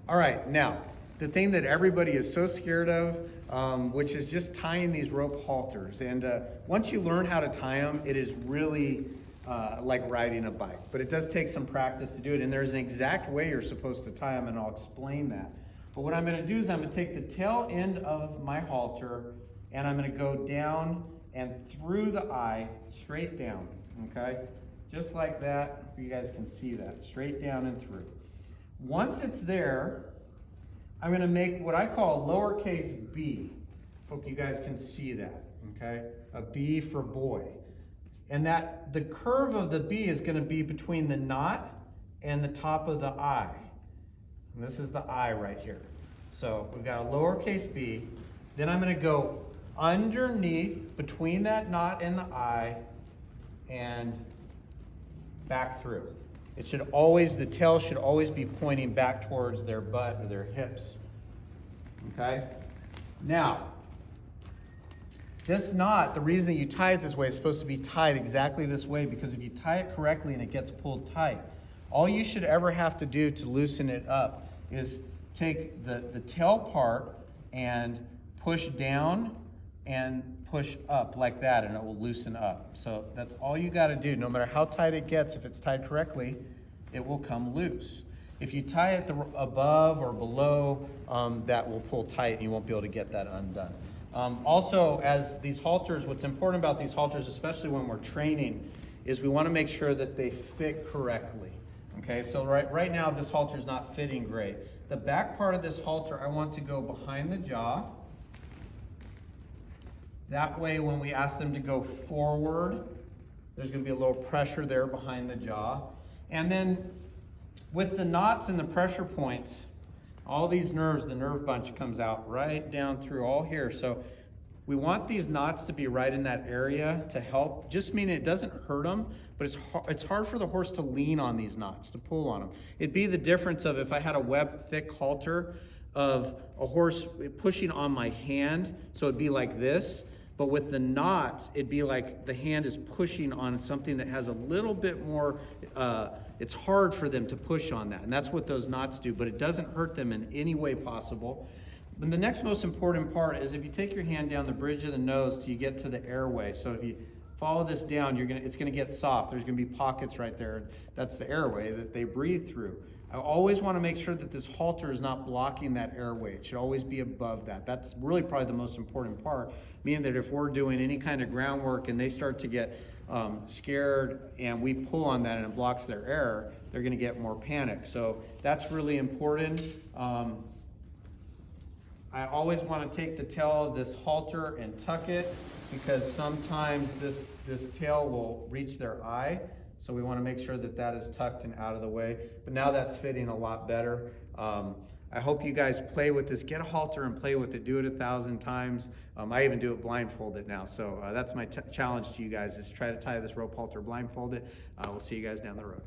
All right, now, the thing that everybody is so scared of, which is just tying these rope halters. And once you learn how to tie them, it is really like riding a bike. But it does take some practice to do it. And there's an exact way you're supposed to tie them, and I'll explain that. But what I'm going to do is I'm going to take the tail end of my halter, and I'm going to go down and through the eye, straight down, okay? Just like that. You guys can see that, straight down and through. Once it's there, I'm going to make what I call a lowercase b. Hope you guys can see that, okay? A B for boy. And that the curve of the B is going to be between the knot and the top of the I. And this is the I right here. So we've got a lowercase b. Then I'm going to go underneath between that knot and the I and back through. It should always, the tail should always be pointing back towards their butt or their hips. Okay? Now, this knot, the reason that you tie it this way is supposed to be tied exactly this way, because if you tie it correctly and it gets pulled tight, all you should ever have to do to loosen it up is take the tail part and push down and push up like that, and it will loosen up. So that's all you got to do. No matter how tight it gets, if it's tied correctly, it will come loose. If you tie it above or below, that will pull tight and you won't be able to get that undone. Also, as these halters, what's important about these halters, especially when we're training, is we want to make sure that they fit correctly. Okay, so right now this halter is not fitting great. The back part of this halter, I want to go behind the jaw. That way, when we ask them to go forward, there's going to be a little pressure there behind the jaw. And then with the knots and the pressure points, all these nerves, the nerve bunch comes out right down through all here. So we want these knots to be right in that area to help, just meaning it doesn't hurt them, but it's hard for the horse to lean on these knots, to pull on them. It'd be the difference of if I had a web thick halter of a horse pushing on my hand, so it'd be like this. But with the knots, it'd be like the hand is pushing on something that has a little bit more, it's hard for them to push on that. And that's what those knots do, but it doesn't hurt them in any way possible. And the next most important part is if you take your hand down the bridge of the nose till you get to the airway. So if you follow this down, it's gonna get soft. There's gonna be pockets right there. That's the airway that they breathe through. I always want to make sure that this halter is not blocking that airway. It should always be above that. That's really probably the most important part, meaning that if we're doing any kind of groundwork and they start to get scared and we pull on that and it blocks their air, they're going to get more panic. So that's really important. I always want to take the tail of this halter and tuck it, because sometimes this tail will reach their eye. So we want to make sure that that is tucked and out of the way. But now that's fitting a lot better. I hope you guys play with this. Get a halter and play with it. Do it 1,000 times. I even do it blindfolded now. So that's my challenge to you guys, is try to tie this rope halter blindfolded. We'll see you guys down the road.